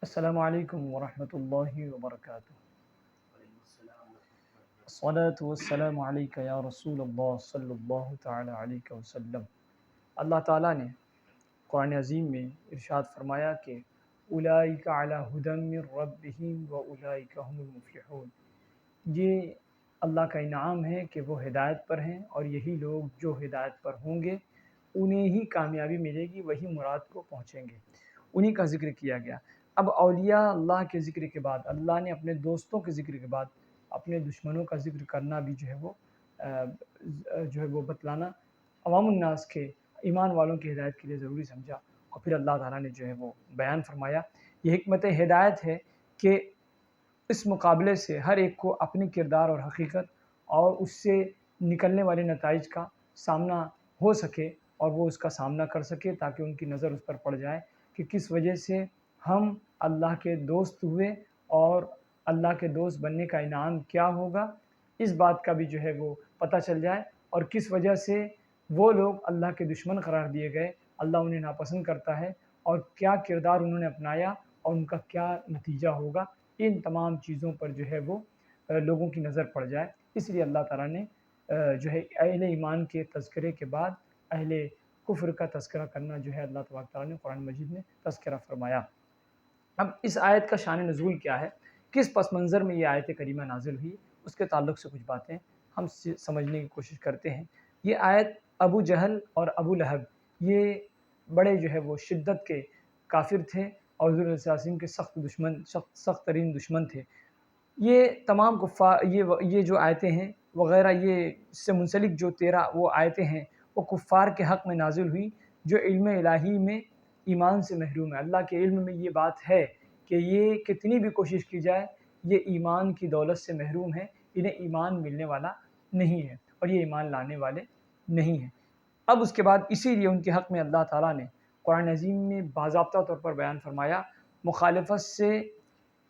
السلام علیکم ورحمۃ اللہ وبرکاتہ۔ الصلاۃ والسلام علیک یا رسول اللہ صلی اللہ تعالی علیہ وسلم۔ اللہ تعالیٰ نے قرآن عظیم میں ارشاد فرمایا کہ اولئک علی ھدی من ربہم واولئک ھم المفلحون۔ یہ اللہ کا انعام ہے کہ وہ ہدایت پر ہیں، اور یہی لوگ جو ہدایت پر ہوں گے انہیں ہی کامیابی ملے گی، وہی مراد کو پہنچیں گے۔ انہی کا ذکر کیا گیا۔ اب اولیاء اللہ کے ذکر کے بعد، اللہ نے اپنے دوستوں کے ذکر کے بعد اپنے دشمنوں کا ذکر کرنا بھی جو ہے وہ بتلانا عوام الناس کے ایمان والوں کی ہدایت کے لیے ضروری سمجھا، اور پھر اللہ تعالیٰ نے جو ہے وہ بیان فرمایا۔ یہ حکمت ہدایت ہے کہ اس مقابلے سے ہر ایک کو اپنی کردار اور حقیقت اور اس سے نکلنے والے نتائج کا سامنا ہو سکے، اور وہ اس کا سامنا کر سکے، تاکہ ان کی نظر اس پر پڑ جائے کہ کس وجہ سے ہم اللہ کے دوست ہوئے، اور اللہ کے دوست بننے کا انعام کیا ہوگا، اس بات کا بھی جو ہے وہ پتہ چل جائے، اور کس وجہ سے وہ لوگ اللہ کے دشمن قرار دیے گئے، اللہ انہیں ناپسند کرتا ہے، اور کیا کردار انہوں نے اپنایا اور ان کا کیا نتیجہ ہوگا۔ ان تمام چیزوں پر جو ہے وہ لوگوں کی نظر پڑ جائے، اس لیے اللہ تعالیٰ نے جو ہے اہل ایمان کے تذکرے کے بعد اہل کفر کا تذکرہ کرنا جو ہے اللہ تبارک تعالیٰ نے قرآن مجید میں تذکرہ فرمایا۔ اب اس آیت کا شان نزول کیا ہے، کس پس منظر میں یہ آیت کریمہ نازل ہوئی، اس کے تعلق سے کچھ باتیں ہم سمجھنے کی کوشش کرتے ہیں۔ یہ آیت ابو جہل اور ابو لہب یہ بڑے جو ہے وہ شدت کے کافر تھے، اور حضور صلی اللہ علیہ وسلم کے سخت ترین دشمن تھے۔ یہ تمام کفار یہ جو آیتیں ہیں وغیرہ، یہ اس سے منسلک جو 13 وہ آیتیں ہیں، وہ کفار کے حق میں نازل ہوئی جو علم الہی میں ایمان سے محروم ہے۔ اللہ کے علم میں یہ بات ہے کہ یہ کتنی بھی کوشش کی جائے، یہ ایمان کی دولت سے محروم ہے، انہیں ایمان ملنے والا نہیں ہے، اور یہ ایمان لانے والے نہیں ہیں۔ اب اس کے بعد اسی لیے ان کے حق میں اللہ تعالیٰ نے قرآن عظیم میں باضابطہ طور پر بیان فرمایا، مخالفت سے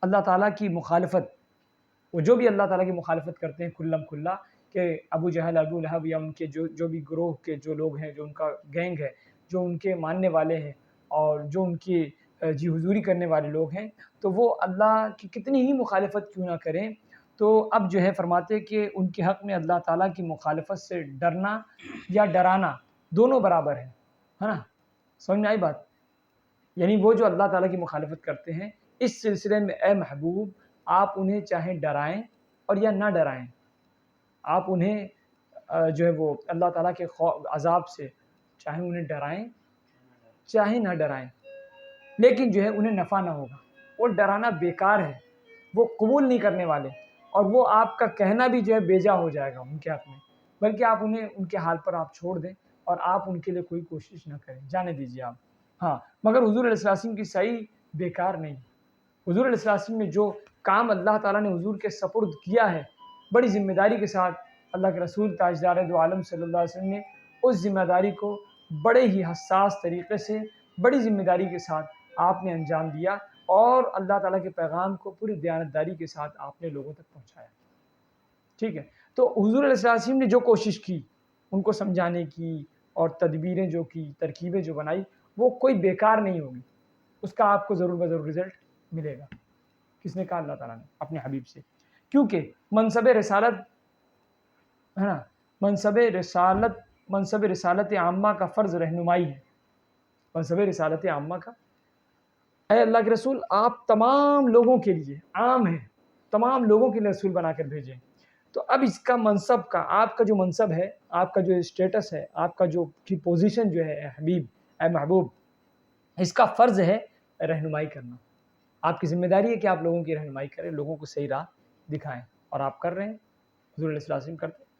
اللہ تعالیٰ کی مخالفت، وہ جو بھی اللہ تعالیٰ کی مخالفت کرتے ہیں کھلم کھلا، کہ ابو جہل ابو لہب یا ان کے جو بھی گروہ کے جو لوگ ہیں، جو ان کا گینگ ہے، جو ان کے ماننے والے ہیں، اور جو ان کی جی حضوری کرنے والے لوگ ہیں، تو وہ اللہ کی کتنی ہی مخالفت کیوں نہ کریں، تو اب جو ہے فرماتے کہ ان کے حق میں اللہ تعالیٰ کی مخالفت سے ڈرنا یا ڈرانا دونوں برابر ہے نا؟ سمجھ میں آئی بات؟ یعنی وہ جو اللہ تعالیٰ کی مخالفت کرتے ہیں، اس سلسلے میں اے محبوب آپ انہیں چاہے ڈرائیں اور یا نہ ڈرائیں، آپ انہیں جو ہے وہ اللہ تعالیٰ کے عذاب سے چاہے انہیں ڈرائیں چاہے نہ ڈرائیں، لیکن جو ہے انہیں نفع نہ ہوگا، وہ ڈرانا بیکار ہے، وہ قبول نہیں کرنے والے، اور وہ آپ کا کہنا بھی جو ہے بیجا ہو جائے گا ان کے حق میں، بلکہ آپ انہیں ان کے حال پر آپ چھوڑ دیں، اور آپ ان کے لیے کوئی کوشش نہ کریں، جانے دیجیے آپ۔ ہاں، مگر حضور علیہ السلام کی صحیح بیکار نہیں۔ حضور علیہ السلام نے جو کام اللہ تعالیٰ نے حضور کے سپرد کیا ہے، بڑی ذمہ داری کے ساتھ اللہ کے رسول تاجدار دو عالم صلی اللہ علیہ وسلم نے اس ذمہ داری کو بڑے ہی حساس طریقے سے، بڑی ذمہ داری کے ساتھ آپ نے انجام دیا، اور اللہ تعالیٰ کے پیغام کو پوری دیانتداری کے ساتھ آپ نے لوگوں تک پہنچایا۔ ٹھیک ہے، تو حضور علیہ السلام نے جو کوشش کی ان کو سمجھانے کی، اور تدبیریں جو کی، ترکیبیں جو بنائی، وہ کوئی بیکار نہیں ہوگی، اس کا آپ کو ضرور بضرور رزلٹ ملے گا۔ کس نے کہا؟ اللہ تعالیٰ نے اپنے حبیب سے، کیونکہ منصب رسالت ہے نا، منصب رسالت عامہ کا فرض رہنمائی ہے۔ منصب رسالت عامہ کا، اے اللہ کے رسول آپ تمام لوگوں کے لیے عام ہیں، تمام لوگوں کے لیے رسول بنا کر بھیجیں، تو اب اس کا منصب کا، آپ کا جو منصب ہے، آپ کا جو اسٹیٹس ہے، آپ کا جو کی پوزیشن جو ہے، اے حبیب، اے محبوب، اس کا فرض ہے رہنمائی کرنا۔ آپ کی ذمہ داری ہے کہ آپ لوگوں کی رہنمائی کریں، لوگوں کو صحیح راہ دکھائیں، اور آپ کر رہے ہیں، حضور علیہ السلام کرتے ہیں۔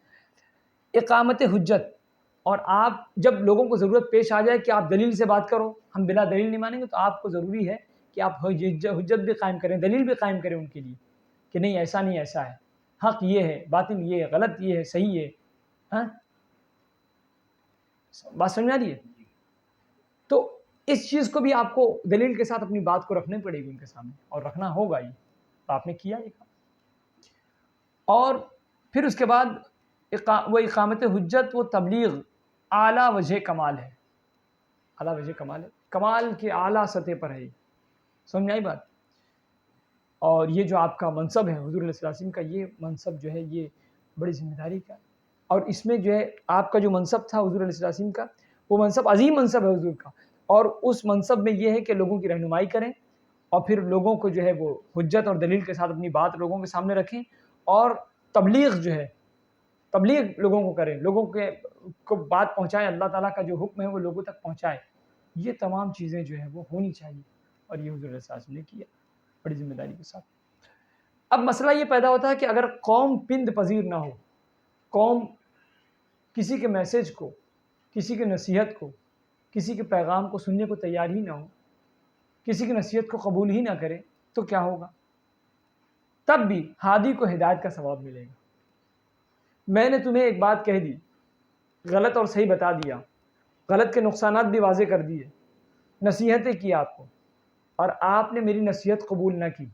اقامت حجت، اور آپ جب لوگوں کو ضرورت پیش آ جائے کہ آپ دلیل سے بات کرو، ہم بلا دلیل نہیں مانیں گے، تو آپ کو ضروری ہے کہ آپ حجت بھی قائم کریں، دلیل بھی قائم کریں ان کے لیے، کہ نہیں ایسا نہیں ایسا ہے، حق یہ ہے، باطل یہ ہے، غلط یہ ہے، صحیح ہے۔ ہاں، بات سمجھ آ رہی ہے؟ تو اس چیز کو بھی آپ کو دلیل کے ساتھ اپنی بات کو رکھنے پڑے گی ان کے سامنے، اور رکھنا ہوگا ہی، تو آپ نے کیا یہ کام۔ اور پھر اس کے بعد وہ اقامت حجت، وہ تبلیغ اعلیٰ وجہ کمال ہے، اعلیٰ وجہ کمال ہے، کمال کی اعلیٰ سطح پر ہے۔ سمجھ آئی بات؟ اور یہ جو آپ کا منصب ہے حضور علیہ السلام کا، یہ منصب جو ہے یہ بڑی ذمہ داری کا، اور اس میں جو ہے آپ کا جو منصب تھا حضور علیہ السلام کا، وہ منصب عظیم منصب ہے حضور کا، اور اس منصب میں یہ ہے کہ لوگوں کی رہنمائی کریں، اور پھر لوگوں کو جو ہے وہ حجت اور دلیل کے ساتھ اپنی بات لوگوں کے سامنے رکھیں، اور تبلیغ جو ہے تبلیغ لوگوں کو کریں، لوگوں کو بات پہنچائیں، اللہ تعالیٰ کا جو حکم ہے وہ لوگوں تک پہنچائیں۔ یہ تمام چیزیں جو ہیں وہ ہونی چاہیے، اور یہ حضور علیہ السلام نے کیا بڑی ذمہ داری کے ساتھ۔ اب مسئلہ یہ پیدا ہوتا ہے کہ اگر قوم پند پذیر نہ ہو، قوم کسی کے میسج کو، کسی کے نصیحت کو، کسی کے پیغام کو سننے کو تیار ہی نہ ہو، کسی کی نصیحت کو قبول ہی نہ کرے، تو کیا ہوگا؟ تب بھی ہادی کو ہدایت کا ثواب ملے گا۔ میں نے تمہیں ایک بات کہہ دی، غلط اور صحیح بتا دیا، غلط کے نقصانات بھی واضح کر دیے، نصیحتیں کی آپ کو، اور آپ نے میری نصیحت قبول نہ کی،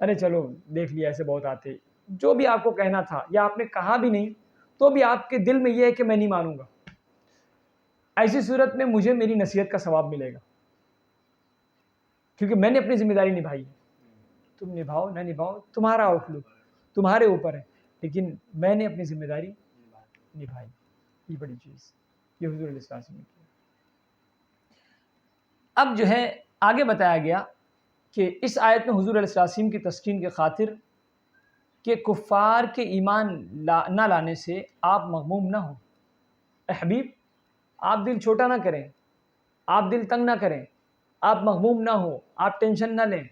ارے چلو دیکھ لیا ایسے بہت آتے، جو بھی آپ کو کہنا تھا یا آپ نے کہا بھی نہیں، تو بھی آپ کے دل میں یہ ہے کہ میں نہیں مانوں گا، ایسی صورت میں مجھے میری نصیحت کا ثواب ملے گا، کیونکہ میں نے اپنی ذمہ داری نبھائی ہے۔ تم نبھاؤ نہ نبھاؤ تمہارا آؤٹ لک، تمہارے اوپر ہے، لیکن میں نے اپنی ذمہ داری نبھائی، یہ بڑی چیز یہ حضور علیہ السلام نے کی۔ اب جو ہے آگے بتایا گیا کہ اس آیت میں حضور علیہ السلام کی تسکین کے خاطر کہ کفار کے ایمان نہ لانے سے آپ مغموم نہ ہوں۔ اے حبیب، آپ دل چھوٹا نہ کریں، آپ دل تنگ نہ کریں، آپ مغموم نہ ہوں، آپ ٹینشن نہ لیں،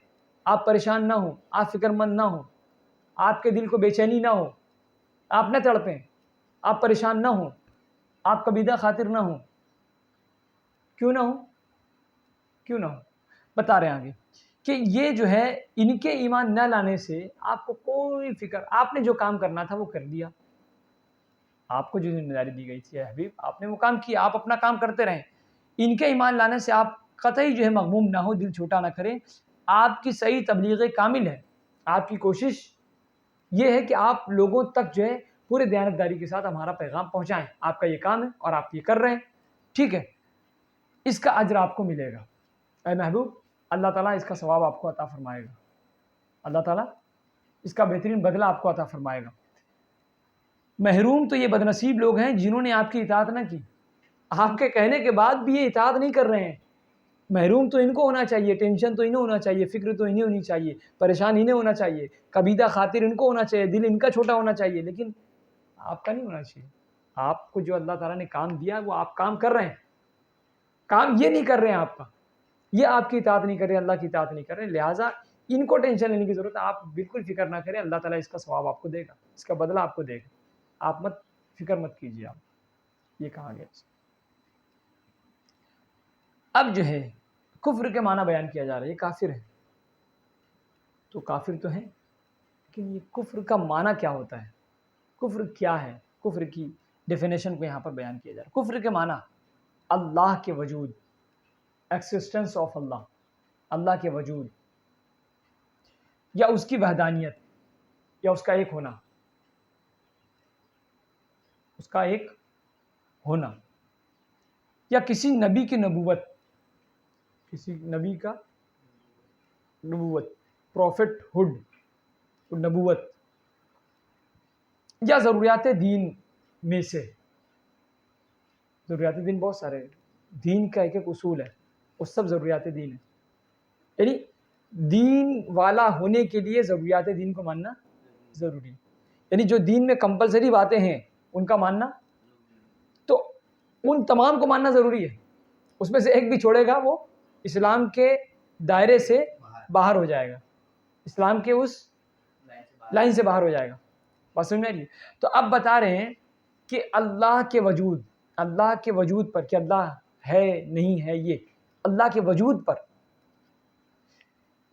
آپ پریشان نہ ہوں، آپ فکر مند نہ ہوں، آپ کے دل کو بے چینی نہ ہو، آپ نہ تڑپیں، آپ پریشان نہ ہوں، آپ کبیدہ خاطر نہ ہوں۔ کیوں نہ ہوں؟ کیوں نہ ہوں؟ بتا رہے ہیں آگے کہ یہ جو ہے ان کے ایمان نہ لانے سے آپ کو کوئی فکر، آپ نے جو کام کرنا تھا وہ کر دیا، آپ کو جو ذمہ داری دی گئی تھی اے حبیب آپ نے وہ کام کیا، آپ اپنا کام کرتے رہیں۔ ان کے ایمان لانے سے آپ قطعی جو ہے مغموم نہ ہو، دل چھوٹا نہ کریں۔ آپ کی صحیح تبلیغ کامل ہے، آپ کی کوشش یہ ہے کہ آپ لوگوں تک جو ہے پورے دیانتداری کے ساتھ ہمارا پیغام پہنچائیں، آپ کا یہ کام ہے اور آپ یہ کر رہے ہیں، ٹھیک ہے، اس کا اجر آپ کو ملے گا۔ اے محبوب، اللہ تعالیٰ اس کا ثواب آپ کو عطا فرمائے گا، اللہ تعالیٰ اس کا بہترین بدلہ آپ کو عطا فرمائے گا۔ محروم تو یہ بدنصیب لوگ ہیں جنہوں نے آپ کی اطاعت نہ کی، آپ کے کہنے کے بعد بھی یہ اطاعت نہیں کر رہے ہیں۔ محروم تو ان کو ہونا چاہیے، ٹینشن تو انہیں ہونا چاہیے، فکر تو انہیں ہونی چاہیے، پریشان انہیں ہونا چاہیے، کبیدہ خاطر ان کو ہونا چاہیے، دل ان کا چھوٹا ہونا چاہیے، لیکن آپ کا نہیں ہونا چاہیے۔ آپ کو جو اللہ تعالیٰ نے کام دیا وہ آپ کام کر رہے ہیں، کام یہ نہیں کر رہے ہیں آپ کا، یہ آپ کی اطاعت نہیں کر رہے، اللہ کی اطاعت نہیں کر رہے، لہٰذا ان کو ٹینشن لینے کی ضرورت ہے۔ آپ بالکل فکر نہ کریں، اللہ تعالیٰ اس کا ثواب آپ کو دے گا، اس کا بدلہ آپ کو دے گا، آپ مت فکر مت کیجیے۔ آپ یہ کہا گیا۔ اب جو ہے کفر کے معنی بیان کیا جا رہا ہے، یہ کافر ہے تو کافر تو ہے، لیکن یہ کفر کا معنی کیا ہوتا ہے، کفر کیا ہے، کفر کی ڈیفینیشن کو یہاں پر بیان کیا جا رہا ہے۔ کفر کے معنی اللہ کے وجود، ایکسسٹنس آف اللہ، اللہ کے وجود یا اس کی وحدانیت یا اس کا ایک ہونا، اس کا ایک ہونا، یا کسی نبی کی نبوت، کسی نبی کا نبوت، پروفٹ ہوڈ، نبوت، یا ضروریات دین میں سے۔ ضروریات دین بہت سارے ہیں، دین کا ایک ایک اصول ہے، وہ سب ضروریات دین ہے، یعنی دین والا ہونے کے لیے ضروریات دین کو ماننا ضروری ہے، یعنی جو دین میں کمپلسری باتیں ہیں ان کا ماننا، تو ان تمام کو ماننا ضروری ہے، اس میں سے ایک بھی چھوڑے گا وہ اسلام کے دائرے سے باہر ہو جائے گا، اسلام کے اس لائن سے باہر ہو جائے گا، بات سمجھ میں آ رہی ہے؟ تو اب بتا رہے ہیں کہ اللہ کے وجود، اللہ کے وجود پر، کہ اللہ ہے نہیں ہے، یہ اللہ کے وجود پر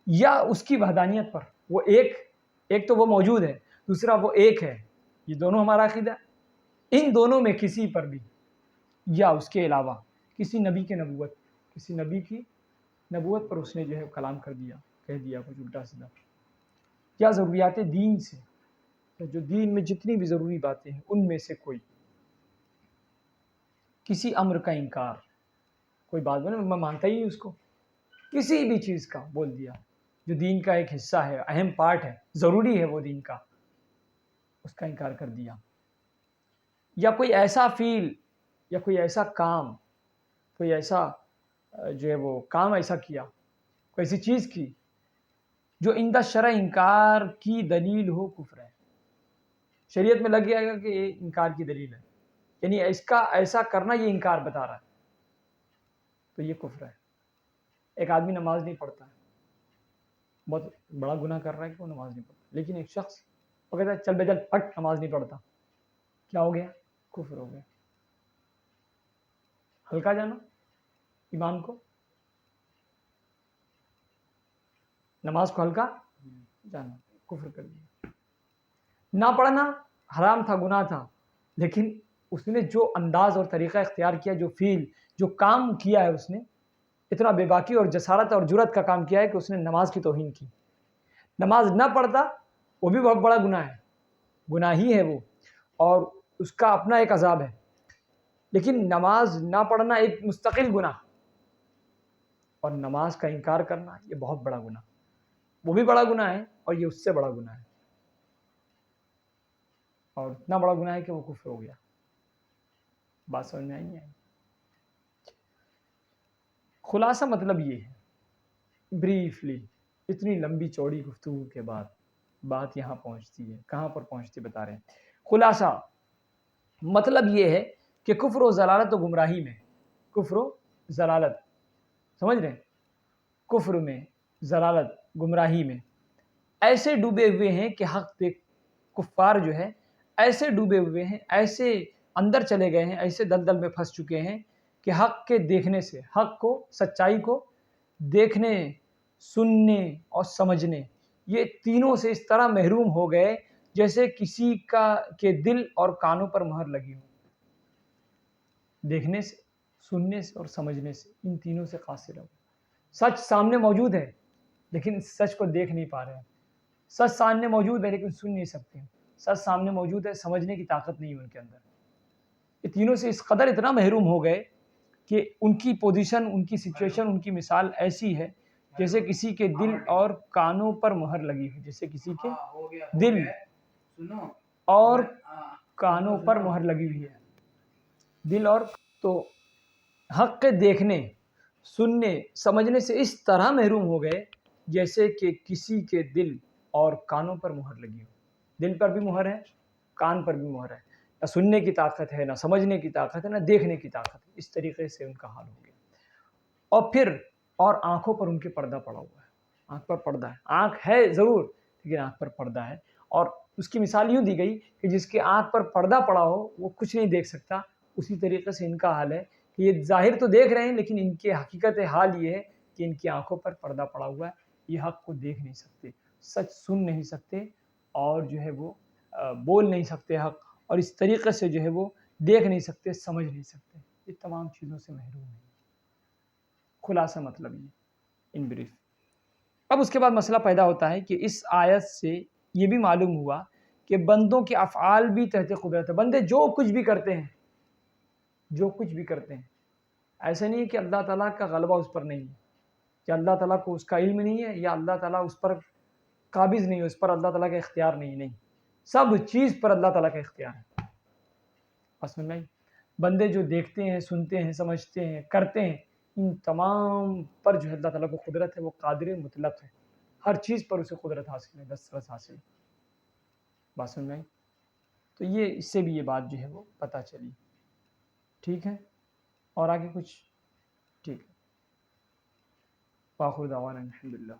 یا اس کی وحدانیت پر، وہ ایک تو وہ موجود ہے، دوسرا وہ ایک ہے، یہ دونوں ہمارا عقیدہ ہے۔ ان دونوں میں کسی پر بھی یا اس کے علاوہ کسی نبی کے نبوت، کسی نبی کی نبوت پر اس نے جو ہے کلام کر دیا، کہہ دیا کچھ الٹا سیدھا، یا ضروریات دین سے، جو دین میں جتنی بھی ضروری باتیں ہیں ان میں سے کوئی، کسی امر کا انکار، کوئی بات بولے میں مانتا ہی نہیں اس کو، کسی بھی چیز کا بول دیا، جو دین کا ایک حصہ ہے، اہم پارٹ ہے، ضروری ہے وہ دین کا، اس کا انکار کر دیا. یا کوئی ایسا فیل یا کوئی ایسا کام، کوئی ایسا جو ہے وہ کام ایسا کیا، کوئی ایسی چیز کی جو عند شرع انکار کی دلیل ہو، کفر ہے. شریعت میں لگ جائے گا کہ یہ انکار کی دلیل ہے، یعنی اس کا ایسا کرنا یہ انکار بتا رہا ہے، تو یہ کفر ہے. ایک آدمی نماز نہیں پڑھتا ہے، بہت بڑا گناہ کر رہا ہے کہ وہ نماز نہیں پڑھتا، لیکن ایک شخص وہ کہتا ہے چل بے چل پٹ نماز نہیں پڑھتا، کیا ہو گیا؟ کفر ہو گیا. ہلکا جانا ایمان کو، نماز کو ہلکا جانا، کفر کر دیا. نہ پڑھنا حرام تھا، گناہ تھا، لیکن اس نے جو انداز اور طریقہ اختیار کیا، جو فیل، جو کام کیا ہے، اس نے اتنا بے باکی اور جسارت اور جرت کا کام کیا ہے کہ اس نے نماز کی توہین کی. نماز نہ پڑھتا وہ بھی بہت بڑا گناہ ہے، گناہ ہی ہے وہ، اور اس کا اپنا ایک عذاب ہے. لیکن نماز نہ پڑھنا ایک مستقل گناہ، اور نماز کا انکار کرنا یہ بہت بڑا گناہ، وہ بھی بڑا گناہ ہے اور یہ اس سے بڑا گناہ ہے، اور اتنا بڑا گناہ ہے کہ وہ کفر ہو گیا. بات سمجھ میں آئی ہے؟ خلاصہ مطلب یہ ہے، بریفلی، اتنی لمبی چوڑی گفتگو کے بعد بات یہاں پہنچتی ہے. کہاں پر پہنچتی بتا رہے ہیں. خلاصہ مطلب یہ ہے کہ کفر و ضلالت و گمراہی میں، کفر و ضلالت، سمجھ رہے ہیں، کفر میں، ضلالت، گمراہی میں ایسے ڈوبے ہوئے ہیں کہ حق کفار جو ہے ایسے ڈوبے ہوئے ہیں، ایسے اندر چلے گئے ہیں، ایسے دلدل میں پھنس چکے ہیں کہ حق کے دیکھنے سے، حق کو، سچائی کو دیکھنے، سننے اور سمجھنے، یہ تینوں سے اس طرح محروم ہو گئے جیسے کسی کے دل اور کانوں پر مہر لگی ہو. دیکھنے سے، سننے سے اور سمجھنے سے، ان تینوں سے قاصر ہو. سچ سامنے موجود ہے لیکن سچ کو دیکھ نہیں پا رہے ہیں. سچ سامنے موجود ہے لیکن سن نہیں سکتے ہیں. سچ سامنے موجود ہے، سمجھنے کی طاقت نہیں ہے ان کے اندر. یہ تینوں سے اس قدر اتنا محروم ہو گئے کہ ان کی پوزیشن، ان کی سچویشن، ان کی مثال ایسی ہے جیسے کسی کے دل اور کانوں پر مہر لگی ہوئی، جیسے کسی کے دل اور کانوں پر مہر لگی ہوئی ہے. دل اور تو حق کے دیکھنے، سننے، سمجھنے سے اس طرح محروم ہو گئے جیسے کہ کسی کے دل اور کانوں پر مہر لگی ہو. دل پر بھی مہر ہے، کان پر بھی مہر ہے، نہ سننے کی طاقت ہے، نہ سمجھنے کی طاقت ہے، نہ دیکھنے کی طاقت ہے. اس طریقے سے ان کا حال ہو گیا. اور پھر اور آنکھوں پر ان کے پردہ پڑا ہوا ہے. آنکھ پر پردہ ہے، آنکھ ہے ضرور لیکن آنکھ پر پردہ ہے. اور اس کی مثال یوں دی گئی کہ جس کے آنکھ پر پردہ پڑا ہو وہ کچھ نہیں دیکھ سکتا. اسی طریقے سے ان کا حال ہے کہ یہ ظاہر تو دیکھ رہے ہیں لیکن ان کے حقیقت حال یہ ہے کہ ان کی آنکھوں پر پردہ پڑا ہوا ہے. یہ حق کو دیکھ نہیں سکتے، سچ سن نہیں سکتے، اور جو ہے وہ بول نہیں سکتے حق، اور اس طریقے سے جو ہے وہ دیکھ نہیں سکتے، سمجھ نہیں سکتے. یہ تمام چیزوں سے محروم ہیں. خلاصہ مطلب یہ ان بریف. اب اس کے بعد مسئلہ پیدا ہوتا ہے کہ اس آیت سے یہ بھی معلوم ہوا کہ بندوں کے افعال بھی تحت قدرت ہے. بندے جو کچھ بھی کرتے ہیں، جو کچھ بھی کرتے ہیں، ایسا نہیں ہے کہ اللہ تعالیٰ کا غلبہ اس پر نہیں ہے، یا اللہ تعالیٰ کو اس کا علم نہیں ہے، یا اللہ تعالیٰ اس پر قابض نہیں ہے، اس پر اللہ تعالیٰ کا اختیار نہیں. سب چیز پر اللہ تعالیٰ کا اختیار ہے. بس میں بندے جو دیکھتے ہیں، سنتے ہیں، سمجھتے ہیں، کرتے ہیں، ان تمام پر جو ہے اللہ تعالیٰ کو قدرت ہے. وہ قادر مطلق ہے، ہر چیز پر اسے قدرت حاصل ہے، دسترس حاصل ہے. بات سن میں تو یہ اس سے بھی یہ بات جو ہے وہ پتہ چلی. ٹھیک ہے، اور آگے کچھ؟ ٹھیک ہے. وآخر دعوانا الحمدللہ.